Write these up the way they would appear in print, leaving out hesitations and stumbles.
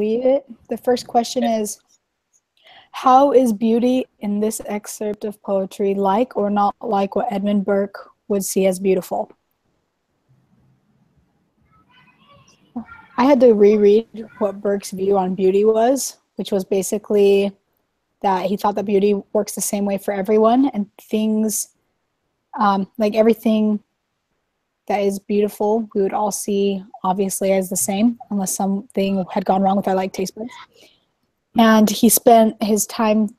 read it. The first question is, how is beauty in this excerpt of poetry like or not like what Edmund Burke would see as beautiful? I had to reread what Burke's view on beauty was, which was basically that he thought that beauty works the same way for everyone, and things, like everything that is beautiful, we would all see obviously as the same, unless something had gone wrong with our like taste buds. And he spent his time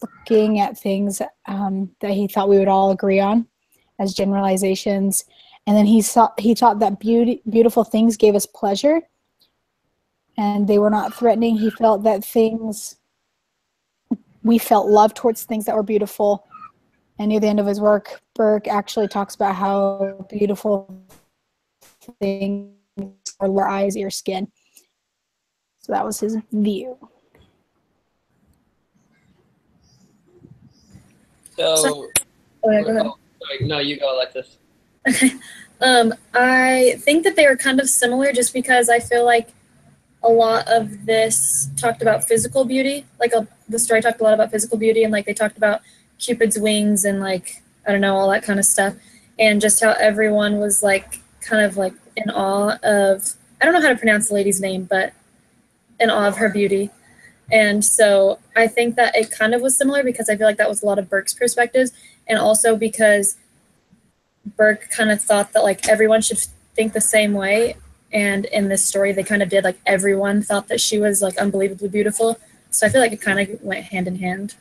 looking at things that he thought we would all agree on as generalizations. And then he thought that beautiful things gave us pleasure and they were not threatening. He felt that we felt love towards things that were beautiful. And near the end of his work, Burke actually talks about how beautiful things are our eyes, ears, skin. So that was his view. So go ahead. Sorry, no, you go, Alexis. Okay. I think that they were kind of similar just because I feel like a lot of this talked about physical beauty. Like the story talked a lot about physical beauty, and like they talked about Cupid's wings and like, I don't know, all that kind of stuff. And just how everyone was like kind of like in awe of, I don't know how to pronounce the lady's name, but in awe of her beauty. And so I think that it kind of was similar because I feel like that was a lot of Burke's perspectives, and also because Burke kind of thought that like everyone should think the same way. And in this story, they kind of did, like everyone thought that she was like unbelievably beautiful. So I feel like it kind of went hand in hand.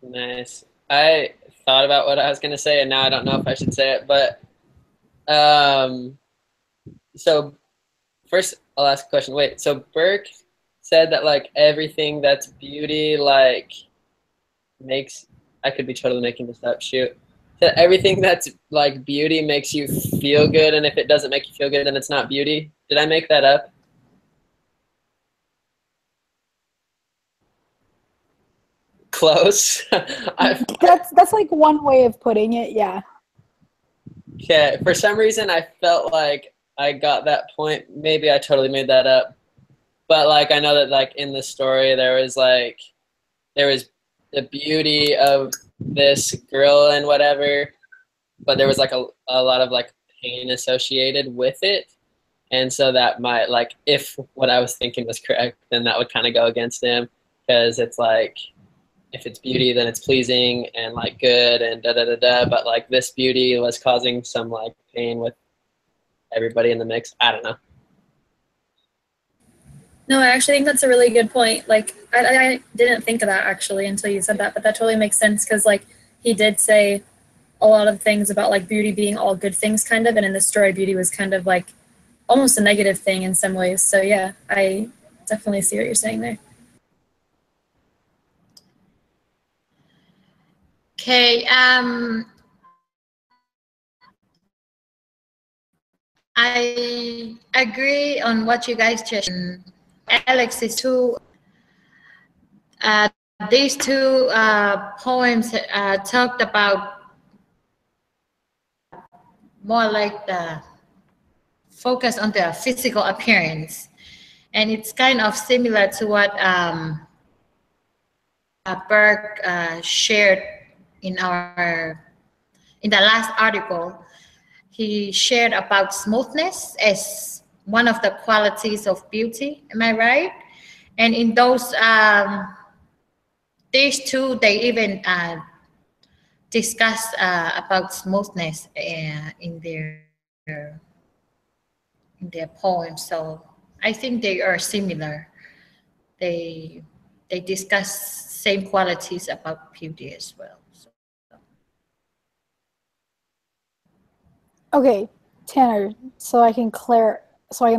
Nice. I thought about what I was going to say, and now I don't know if I should say it, but so first I'll ask a question. Wait, so Burke said that like everything that's beauty like makes, I could be totally making this up, shoot. That everything that's like beauty makes you feel good, and if it doesn't make you feel good, then it's not beauty. Did I make that up? Close. That's like one way of putting it, yeah. Okay, for some reason I felt like I got that point. Maybe I totally made that up. But like I know that like in the story there was the beauty of this girl and whatever, but there was like a lot of like pain associated with it. And so that might, like, if what I was thinking was correct, then that would kind of go against him, because it's like, if it's beauty, then it's pleasing and like good and da da da da. But like this beauty was causing some like pain with everybody in the mix. I don't know. No, I actually think that's a really good point. Like, I didn't think of that actually until you said that, but that totally makes sense because like he did say a lot of things about like beauty being all good things kind of, and in the story beauty was kind of like almost a negative thing in some ways. So yeah, I definitely see what you're saying there. Okay, I agree on what you guys just Alex is too. These two poems talked about more like the focus on the physical appearance, and it's kind of similar to what Burke shared in the last article. He shared about smoothness as one of the qualities of beauty. Am I right? And in those, these two, they even discuss about smoothness in their poems. So I think they are similar. They discuss same qualities about beauty as well. So. Okay, Tanner, so I can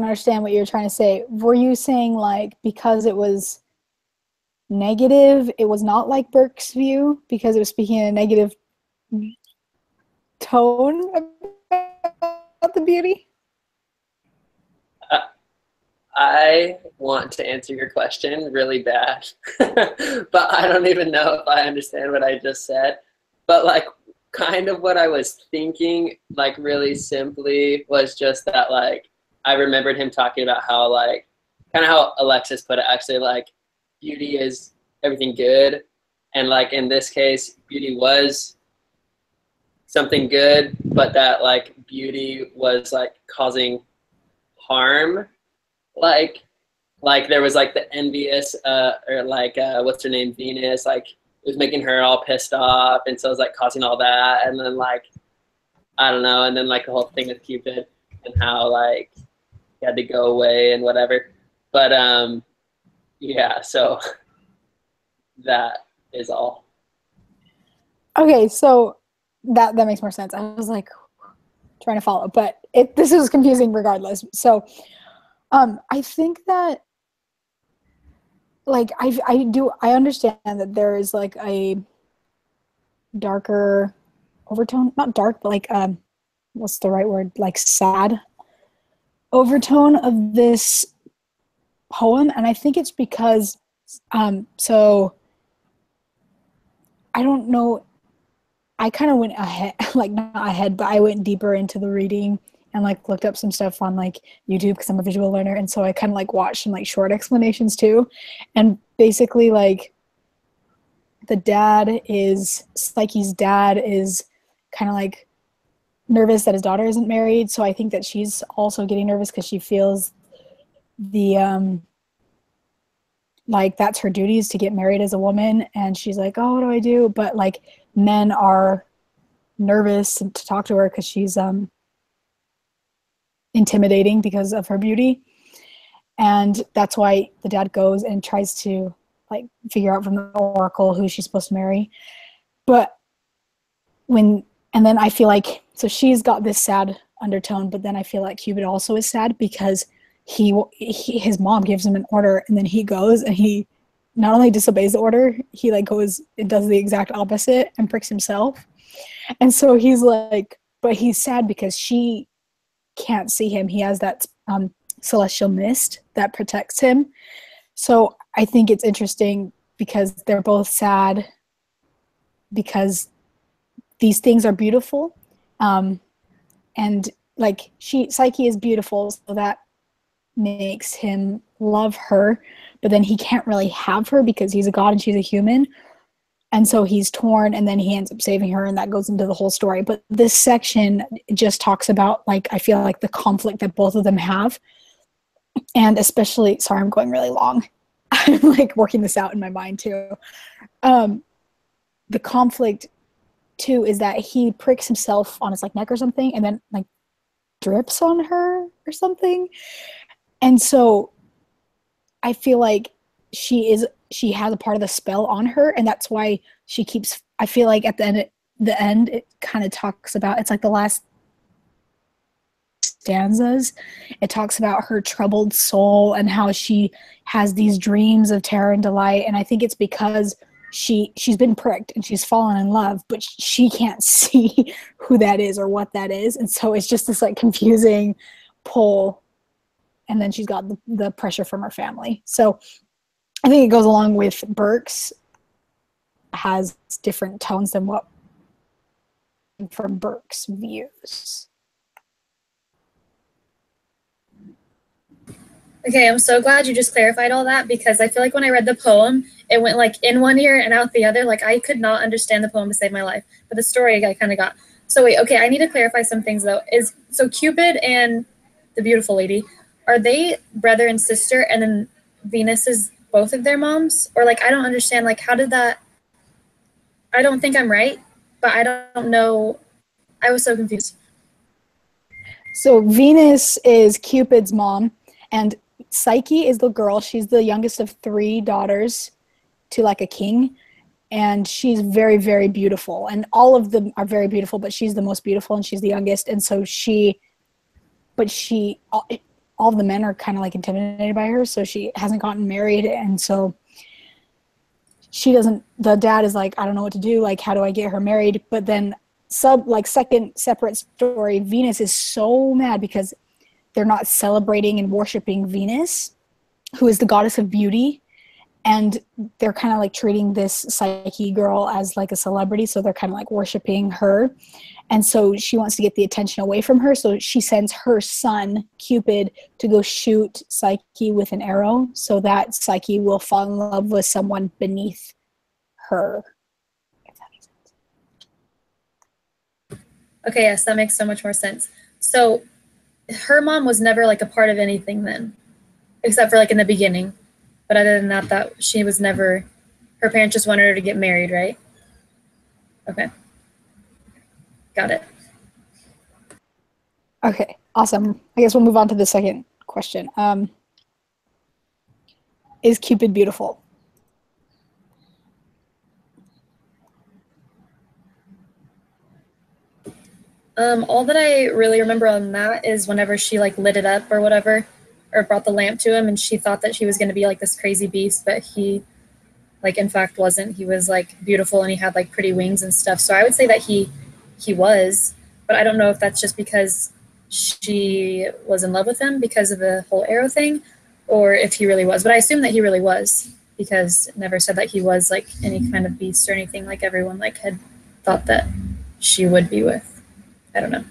understand what you're trying to say. Were you saying like because it was negative, it was not like Burke's view because it was speaking in a negative tone about the beauty? I want to answer your question really bad, but I don't even know if I understand what I just said. But like kind of what I was thinking, like really simply, was just that like I remembered him talking about how like kind of how Alexis put it, actually, like beauty is everything good, and like in this case beauty was something good, but that like beauty was like causing harm, like there was like the envious or like what's her name, Venus, like it was making her all pissed off, and so it was like causing all that. And then like I don't know, and then like the whole thing with Cupid and how like he had to go away and whatever. But yeah, so that is all. Okay, so that makes more sense. I was like trying to follow, but this is confusing regardless. So I think that like I understand that there is like a darker overtone, not dark, but like what's the right word, like sad overtone of this poem. And I think it's because so I don't know, I kind of went ahead, like not ahead, but I went deeper into the reading and like looked up some stuff on like YouTube because I'm a visual learner, and so I kind of like watched some like short explanations too. And basically like Psyche's dad is kind of like nervous that his daughter isn't married, so I think that she's also getting nervous because she feels the like that's her duty, is to get married as a woman, and she's like, oh, what do I do? But like men are nervous to talk to her because she's intimidating because of her beauty. And that's why the dad goes and tries to like figure out from the oracle who she's supposed to marry. And then I feel like, so she's got this sad undertone, but then I feel like Cupid also is sad because his mom gives him an order, and then he goes and he not only disobeys the order, he like goes and does the exact opposite and pricks himself. And so he's like, but he's sad because she can't see him. He has that celestial mist that protects him. So I think it's interesting because they're both sad because these things are beautiful, and like Psyche is beautiful, so that makes him love her, but then he can't really have her because he's a god and she's a human, and so he's torn, and then he ends up saving her, and that goes into the whole story. But this section just talks about like, I feel like the conflict that both of them have, and especially, sorry, I'm going really long. I'm like working this out in my mind too. The conflict too is that he pricks himself on his like neck or something, and then like drips on her or something. And so I feel like she has a part of the spell on her, and that's why she keeps, I feel like at the end it kind of talks about, it's like the last stanzas, it talks about her troubled soul and how she has these dreams of terror and delight. And I think it's because she's been pricked and she's fallen in love, but she can't see who that is or what that is, and so it's just this like confusing pull. And then she's got the pressure from her family. So I think it goes along with Burke's, has different tones than what from Burke's views. Okay, I'm so glad you just clarified all that, because I feel like when I read the poem, it went like in one ear and out the other. Like I could not understand the poem to save my life, but the story I kind of got. So wait, okay, I need to clarify some things though. So Cupid and the beautiful lady, are they brother and sister, and then Venus is both of their moms? Or like, I don't understand, like how did that, I don't think I'm right, but I don't know. I was so confused. So Venus is Cupid's mom, and Psyche is the girl. She's the youngest of 3 daughters to like a king, and she's very, very beautiful. And all of them are very beautiful, but she's the most beautiful, and she's the youngest. And so all the men are kind of like intimidated by her, so she hasn't gotten married, and so she doesn't, the dad is like, I don't know what to do, like how do I get her married? But then second separate story, Venus is so mad because they're not celebrating and worshiping Venus, who is the goddess of beauty, and they're kind of like treating this Psyche girl as like a celebrity, so they're kind of like worshiping her. And so she wants to get the attention away from her, so she sends her son Cupid to go shoot Psyche with an arrow so that Psyche will fall in love with someone beneath her. If that makes sense. Okay, yes, that makes so much more sense. So her mom was never like a part of anything then, except for like in the beginning. But other than that, she was never, her parents just wanted her to get married, right? Okay. Got it. Okay, awesome. I guess we'll move on to the second question. Is Cupid beautiful? All that I really remember on that is whenever she like lit it up or whatever, or brought the lamp to him, and she thought that she was going to be like this crazy beast, but he like in fact wasn't. He was like beautiful and he had like pretty wings and stuff. So I would say that he was, but I don't know if that's just because she was in love with him because of the whole arrow thing, or if he really was. But I assume that he really was, because it never said that he was like any kind of beast or anything like everyone like had thought that she would be with. I don't know.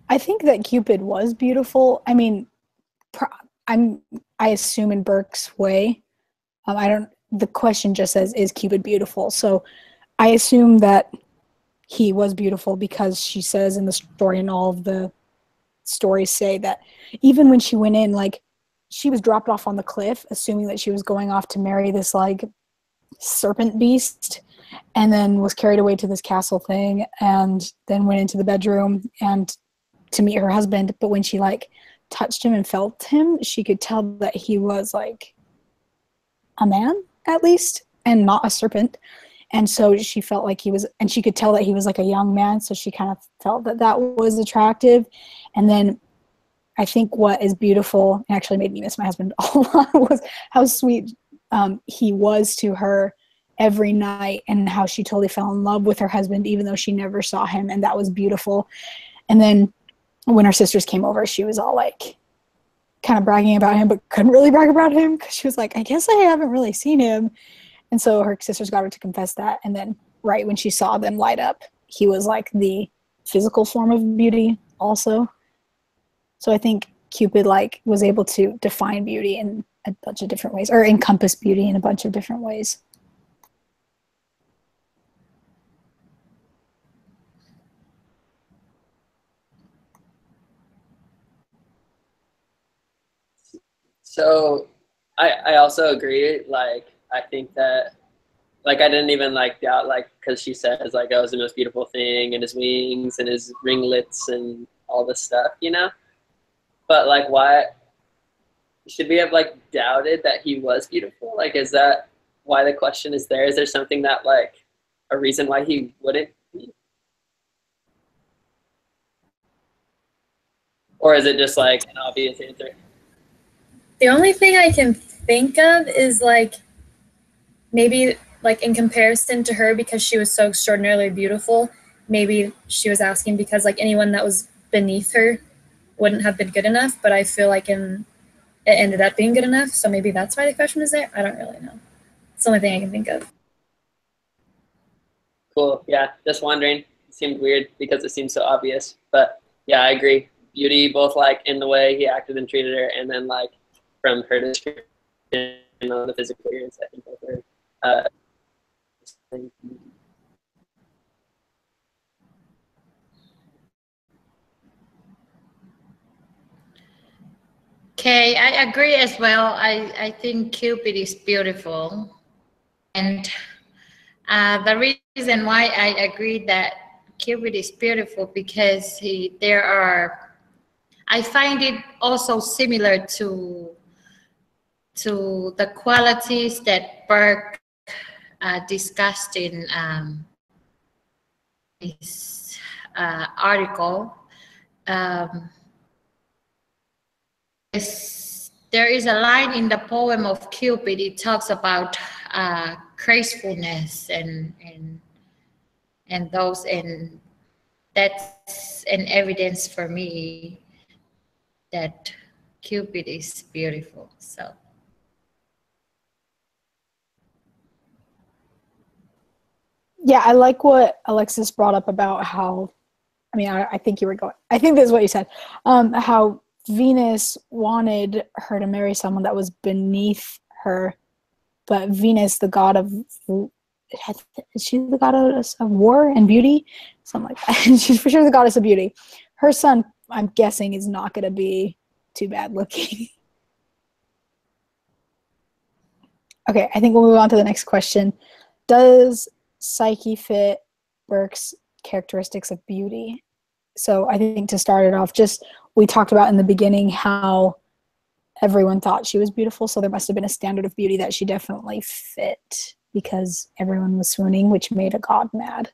I think that Cupid was beautiful. I mean, I assume in Burke's way. I don't. The question just says, "Is Cupid beautiful?" So, I assume that he was beautiful because she says in the story, and all of the stories say that even when she went in, like she was dropped off on the cliff, assuming that she was going off to marry this like serpent beast, and then was carried away to this castle thing, and then went into the bedroom and to meet her husband. But when she like touched him and felt him, she could tell that he was like a man at least, and not a serpent. And so she felt like he was, and she could tell that he was like a young man, so she kind of felt that that was attractive. And then I think what is beautiful, and actually made me miss my husband a lot, was how sweet he was to her every night, and how she totally fell in love with her husband even though she never saw him, and that was beautiful. And then when her sisters came over, she was all like kind of bragging about him, but couldn't really brag about him because she was like, I guess I haven't really seen him. And so her sisters got her to confess that. And then right when she saw them light up, he was like the physical form of beauty also. So I think Cupid like was able to define beauty in a bunch of different ways, or encompass beauty in a bunch of different ways. So I also agree. Like, I think that, like, I didn't even like doubt, like, because she says like, oh, it was the most beautiful thing, and his wings and his ringlets and all this stuff, you know. But like, why should we have like doubted that he was beautiful? Like, is that why the question is there? Is there something that like a reason why he wouldn't be? Or is it just like an obvious answer? The only thing I can think of is like maybe like in comparison to her, because she was so extraordinarily beautiful, maybe she was asking because like anyone that was beneath her wouldn't have been good enough. But I feel like it ended up being good enough, so maybe that's why the question is there. I don't really know. It's the only thing I can think of. Cool. Yeah, just wondering. It seemed weird because it seemed so obvious. But yeah, I agree. Beauty, both like in the way he acted and treated her, and then like from her description on the physical appearance, I think both are. Okay, I agree as well. I think Cupid is beautiful. And the reason why I agree that Cupid is beautiful because I find it also similar to the qualities that Burke discussed in his article. There is a line in the poem of Cupid. It talks about gracefulness and those, and that's an evidence for me that Cupid is beautiful. So Yeah, I like what Alexis brought up about how, I mean, I think you were going, I think this is what you said, how Venus wanted her to marry someone that was beneath her, but Venus, the god of, is she the goddess of war and beauty? Something like that. She's for sure the goddess of beauty. Her son, I'm guessing, is not going to be too bad looking. Okay, I think we'll move on to the next question. Does Psyche fit Burke's characteristics of beauty? So I think to start it off, just we talked about in the beginning how everyone thought she was beautiful, so there must have been a standard of beauty that she definitely fit because everyone was swooning, which made a god mad.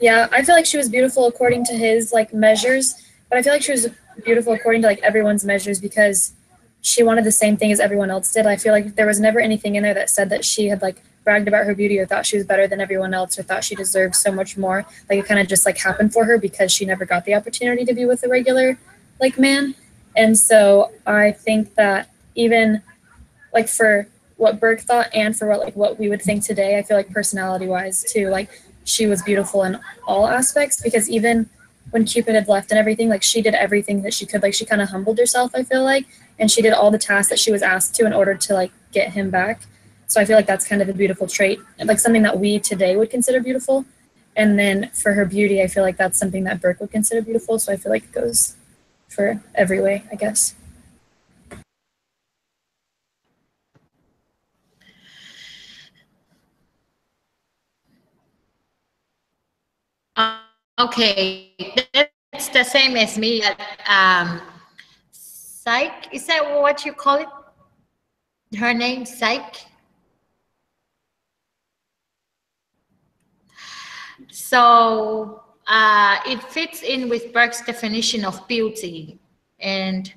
Yeah, I feel like she was beautiful according to his like measures, but I feel like she was beautiful according to like everyone's measures because she wanted the same thing as everyone else did. I feel like there was never anything in there that said that she had like bragged about her beauty or thought she was better than everyone else or thought she deserved so much more. Like it kind of just like happened for her because she never got the opportunity to be with a regular like man. And so I think that even like for what Burke thought and for what we would think today, I feel like personality wise too, like she was beautiful in all aspects because even when Cupid had left and everything, like she did everything that she could. Like she kind of humbled herself, I feel like, and she did all the tasks that she was asked to in order to like get him back. So I feel like that's kind of a beautiful trait, like something that we today would consider beautiful. And then for her beauty, I feel like that's something that Burke would consider beautiful. So I feel like it goes for every way, I guess. okay, that's the same as me. Psyche, is that what you call it? Her name, Psyche. So it fits in with Burke's definition of beauty. And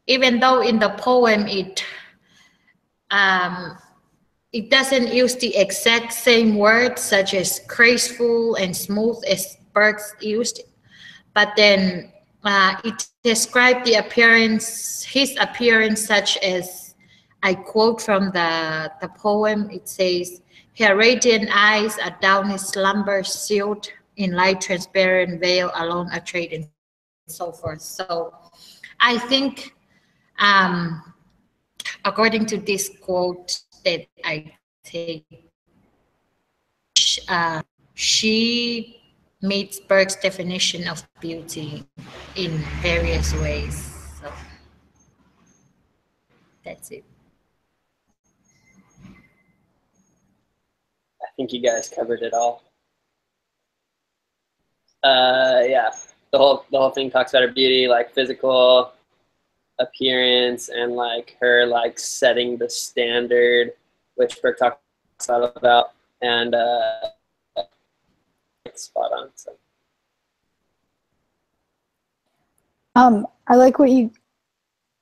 even though in the poem it doesn't use the exact same words such as graceful and smooth as Burke's used, but then it described the appearance, his appearance, such as, I quote from the poem, it says, her radiant eyes are downy slumber sealed in light transparent veil along a thread and so forth. So I think according to this quote that I take, she meets Burke's definition of beauty in various ways. So that's it. I think you guys covered it all. Yeah, the whole thing talks about her beauty, like physical appearance, and like her like setting the standard, which Burke talks a lot about, and spot on. So. I like what you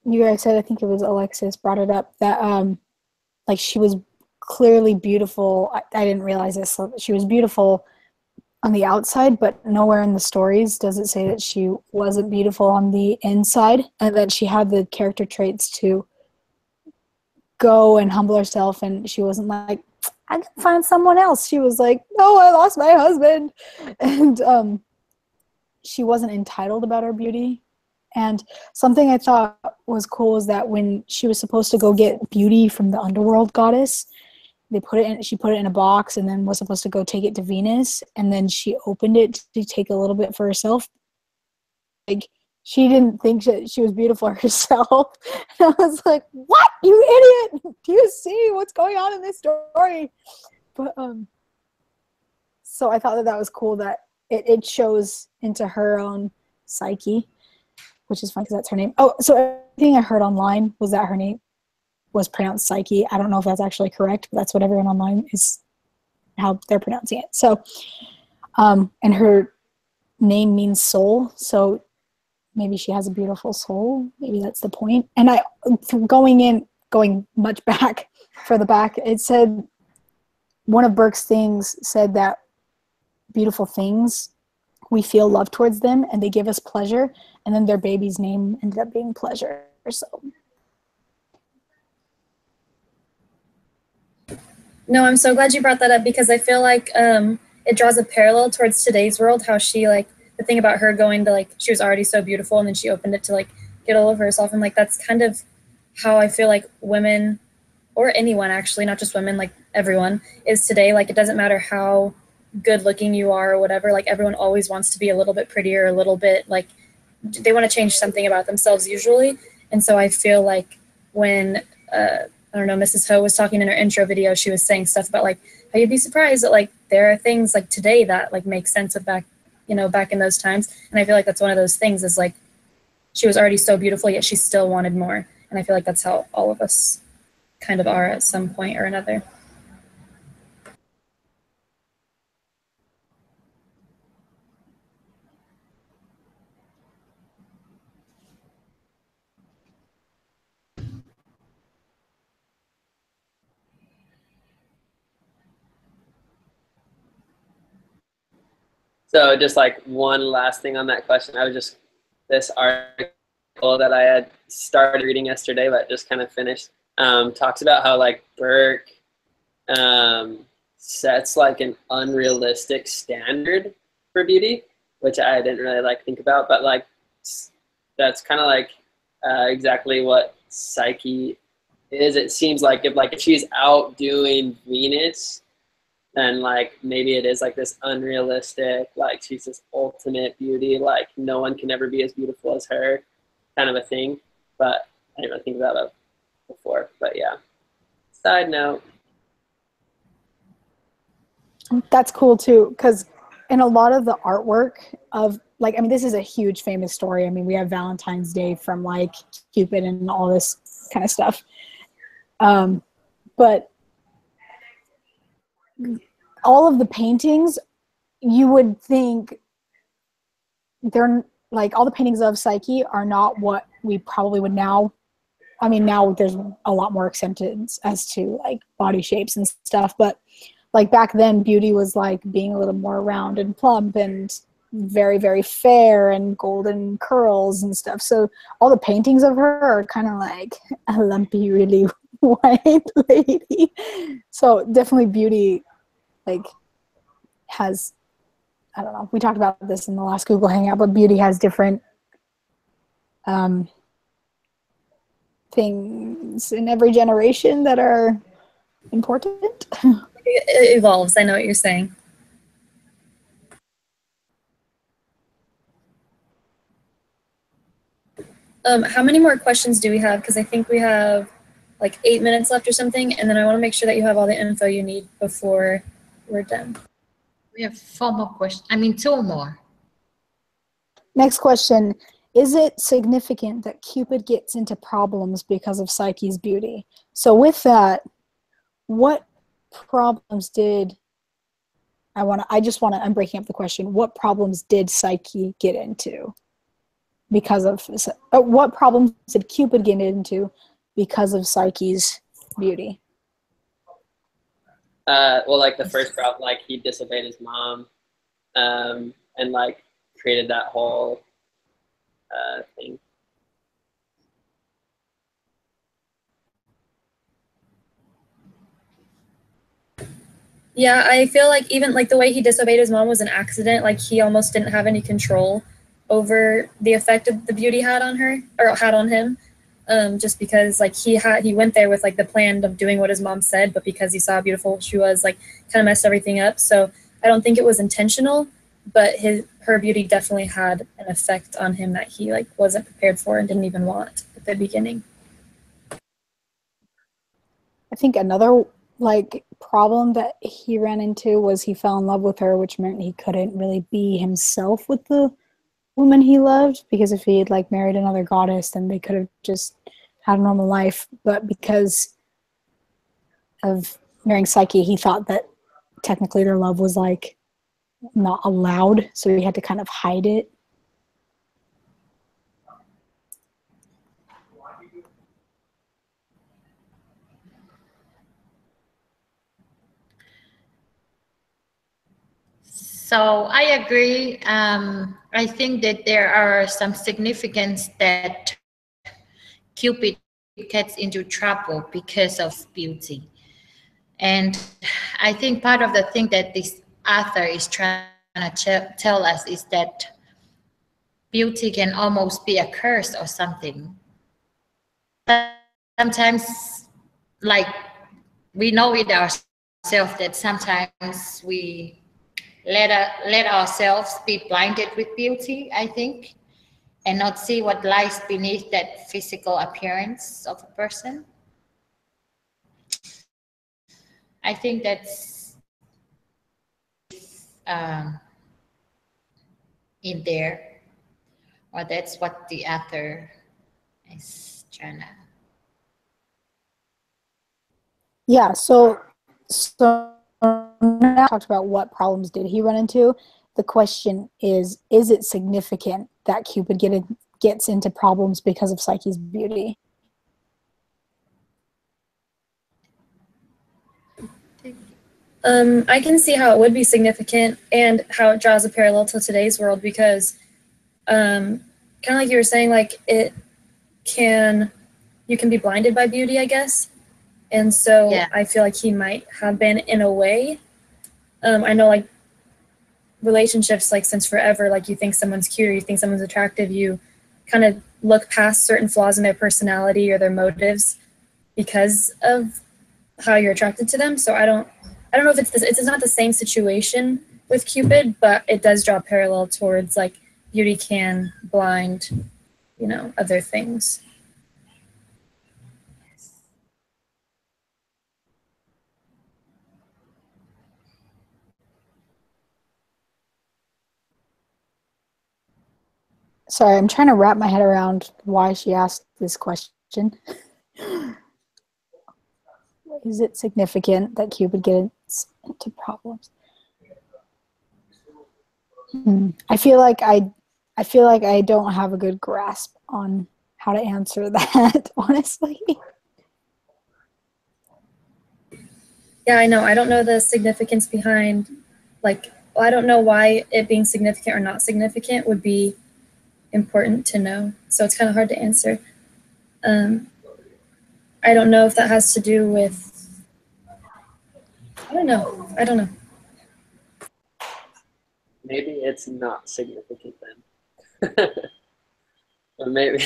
guys said. I think it was Alexis brought it up that like she was clearly beautiful. I didn't realize this. So she was beautiful on the outside, but nowhere in the stories does it say that she wasn't beautiful on the inside, and that she had the character traits to go and humble herself, and she wasn't like, I can find someone else. She was like, no, I lost my husband. And she wasn't entitled about her beauty. And something I thought was cool was that when she was supposed to go get beauty from the underworld goddess, she put it in a box and then was supposed to go take it to Venus, and then she opened it to take a little bit for herself. Like, she didn't think that she was beautiful herself. And I was like, what, you idiot? Do you see what's going on in this story? But so I thought that was cool that it shows into her own psyche, which is fun because that's her name. Oh, so everything I heard online was that her name was pronounced Psyche. I don't know if that's actually correct, but that's what everyone online is, how they're pronouncing it. So, and her name means soul. So maybe she has a beautiful soul. Maybe that's the point. And going much back for the back, it said, one of Burke's things said that beautiful things we feel love towards them and they give us pleasure, and then their baby's name ended up being Pleasure. So No, I'm so glad you brought that up because I feel like it draws a parallel towards today's world, how she, like, the thing about her going to, like, she was already so beautiful and then she opened it to, like, get all over herself. And, like, that's kind of how I feel like women, or anyone actually, not just women, like everyone is today. Like, it doesn't matter how good looking you are or whatever, like everyone always wants to be a little bit prettier, a little bit, like, they want to change something about themselves usually. And so I feel like when I don't know, Mrs. Ho was talking in her intro video, she was saying stuff about like how you'd be surprised that like there are things like today that like make sense of back, you know, back in those times. And I feel like that's one of those things is like she was already so beautiful, yet she still wanted more. And I feel like that's how all of us kind of are at some point or another. So just like one last thing on that question, this article that I had started reading yesterday, but just kind of finished, talks about how like Burke sets like an unrealistic standard for beauty, which I didn't really like think about, but like that's kind of like exactly what Psyche is. It seems like if she's outdoing Venus, then like maybe it is like this unrealistic, like she's this ultimate beauty, like no one can ever be as beautiful as her, kind of a thing. But I didn't really think about that before. But yeah. Side note. that's cool too, because in a lot of the artwork of like, I mean, this is a huge famous story. I mean, we have Valentine's Day from like Cupid and all this kind of stuff. But all of the paintings, you would think they're like, all the paintings of Psyche are not what we probably would now. I mean, now there's a lot more acceptance as to like body shapes and stuff, but like back then beauty was like being a little more round and plump and very, very fair and golden curls and stuff. So all the paintings of her are kind of like a lumpy, really white lady. So definitely beauty like has, I don't know, we talked about this in the last Google Hangout, but beauty has different things in every generation that are important. It evolves. I know what you're saying. How many more questions do we have? Because I think we have like 8 minutes left or something, and then I want to make sure that you have all the info you need before we're done. We have 4 more questions. I mean, 2 more. Next question. Is it significant that Cupid gets into problems because of Psyche's beauty? So with that, what problems did I'm breaking up the question. What problems did Psyche get into because of, what problems did Cupid get into because of Psyche's beauty? Well, like the first problem, like he disobeyed his mom, and like created that whole thing. Yeah, I feel like even like the way he disobeyed his mom was an accident. Like he almost didn't have any control over the effect of the beauty had on her or had on him. Just because like he went there with like the plan of doing what his mom said, but because he saw how beautiful she was, like kind of messed everything up. So I don't think it was intentional, but her beauty definitely had an effect on him that he like wasn't prepared for and didn't even want at the beginning. I think another like problem that he ran into was he fell in love with her, which meant he couldn't really be himself with the woman he loved, because if he had like married another goddess, then they could have just had a normal life. But because of marrying Psyche, he thought that technically their love was like not allowed, so he had to kind of hide it. So I agree. I think that there are some significance that Cupid gets into trouble because of beauty. And I think part of the thing that this author is trying to tell us is that beauty can almost be a curse or something. Sometimes, like, we know it ourselves that sometimes we let ourselves be blinded with beauty, I think, and not see what lies beneath that physical appearance of a person. I think that's um, in there, or that's what the author is trying to. Yeah, so now talked about what problems did he run into. The question is it significant that Cupid gets into problems because of Psyche's beauty? I can see how it would be significant and how it draws a parallel to today's world because, kind of like you were saying, like you can be blinded by beauty, I guess. And so Yeah. I feel like he might have been in a way. I know like relationships, like since forever, like you think someone's cute or you think someone's attractive, you kind of look past certain flaws in their personality or their motives because of how you're attracted to them. So I don't know if it's not the same situation with Cupid, but it does draw a parallel towards like beauty can blind, other things. Sorry, I'm trying to wrap my head around why she asked this question. Is it significant that Cupid gets into problems? I feel like I don't have a good grasp on how to answer that, honestly. Yeah, I know. I don't know the significance behind, I don't know why it being significant or not significant would be important to know. So it's kind of hard to answer. I don't know if that has to do with, I don't know. I don't know. Maybe it's not significant then. Or maybe.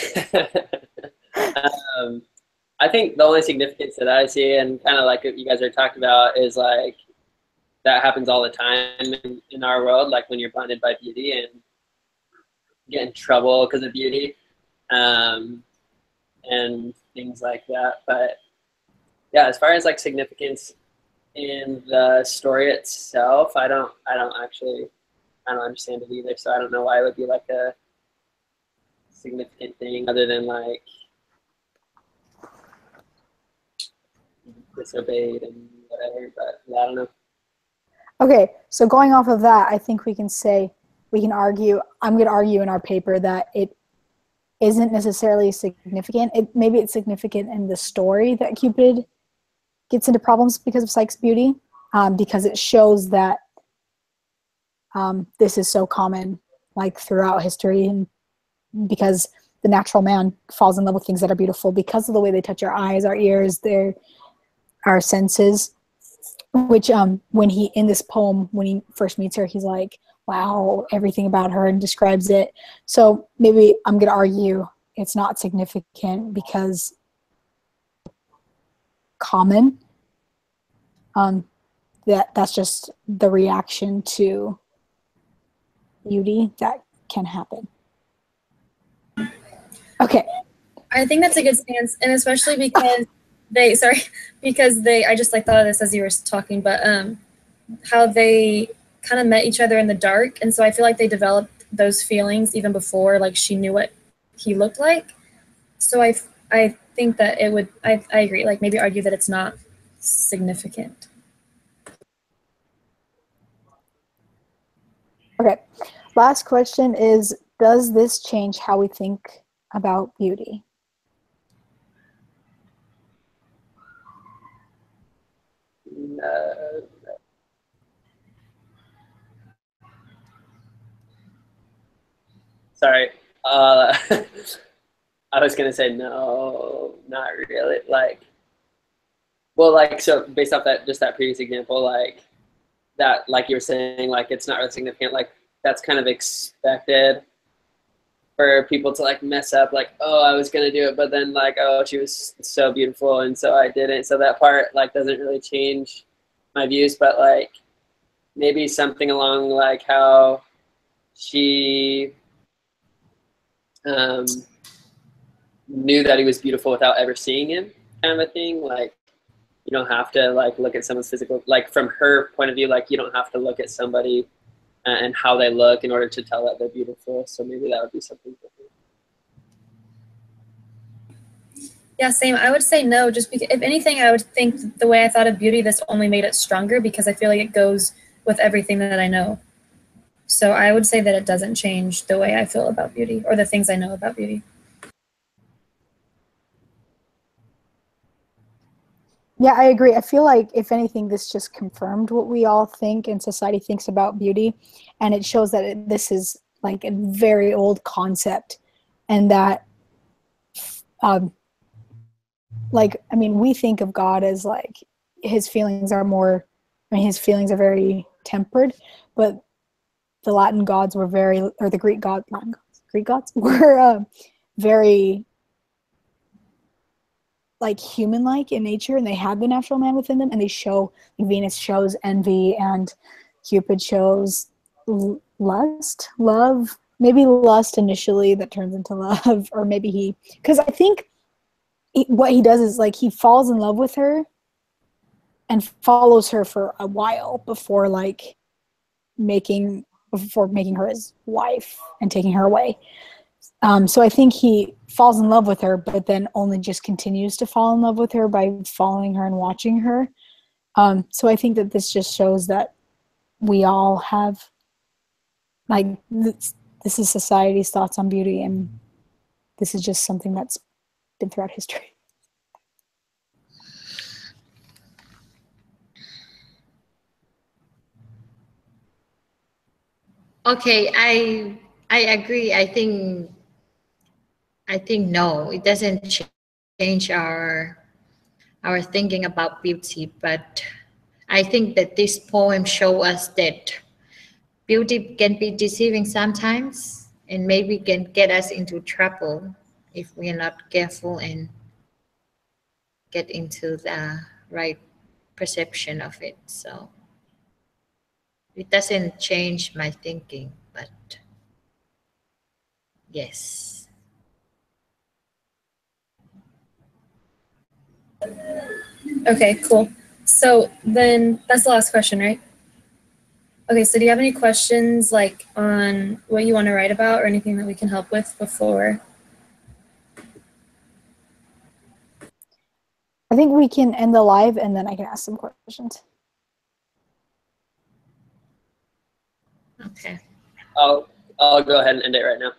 I think the only significance that I see, and kind of like what you guys are talking about, is like that happens all the time in our world, like when you're blinded by beauty and get in trouble because of beauty, and things like that. But yeah, as far as like significance in the story itself, I don't understand it either. So I don't know why it would be like a significant thing other than like disobeyed and whatever. But yeah, I don't know. Okay, so going off of that, I think we can argue, I'm going to argue in our paper that it isn't necessarily significant. Maybe it's significant in the story that Cupid gets into problems because of Psyche's beauty, because it shows that this is so common, like throughout history, and because the natural man falls in love with things that are beautiful because of the way they touch our eyes, our ears, our senses. Which when he in this poem, when he first meets her, he's like, wow, everything about her, and describes it. So maybe I'm gonna argue it's not significant because common. That's just the reaction to beauty that can happen. Okay. I think that's a good stance, and especially because I just like thought of this as you were talking, but how they kind of met each other in the dark, and so I feel like they developed those feelings even before like she knew what he looked like. So I think that it would I agree, like maybe argue that it's not significant. Okay. Last question is, does this change how we think about beauty? Sorry. I was gonna say no, not really. Like, well, like so based off that just that previous example, like that, like you were saying, like it's not really significant. Like that's kind of expected for people to like mess up. Like, oh, I was gonna do it, but then like, oh, she was so beautiful, and so I didn't. So that part like doesn't really change my views, but like maybe something along like how she knew that he was beautiful without ever seeing him, kind of a thing. Like you don't have to like look at someone's physical, like from her point of view, like you don't have to look at somebody and how they look in order to tell that they're beautiful. So maybe that would be something different. Yeah, same. I would say no, just because if anything, I would think the way I thought of beauty, this only made it stronger because I feel like it goes with everything that I know. So I would say that it doesn't change the way I feel about beauty or the things I know about beauty. Yeah, I agree. I feel like if anything, this just confirmed what we all think and society thinks about beauty, and it shows that this is like a very old concept, and that, like, I mean, we think of God as like his feelings are more. I mean, his feelings are very tempered, but the Latin gods were very, or the Greek gods were very like human-like in nature, and they have the natural man within them, and they show, like Venus shows envy, and Cupid shows love, maybe lust initially that turns into love, or maybe because I think what he does is like he falls in love with her and follows her for a while before making her his wife and taking her away. So I think he falls in love with her, but then only just continues to fall in love with her by following her and watching her. So I think that this just shows that we all have, like, this is society's thoughts on beauty, and this is just something that's been throughout history. Okay, I agree. I think no, it doesn't change our thinking about beauty, but I think that this poem show us that beauty can be deceiving sometimes and maybe can get us into trouble if we are not careful and get into the right perception of it. So it doesn't change my thinking, but yes. Okay, cool. So then that's the last question, right? Okay, so do you have any questions like on what you want to write about or anything that we can help with before? I think we can end the live, and then I can ask some questions. Okay. I'll go ahead and end it right now.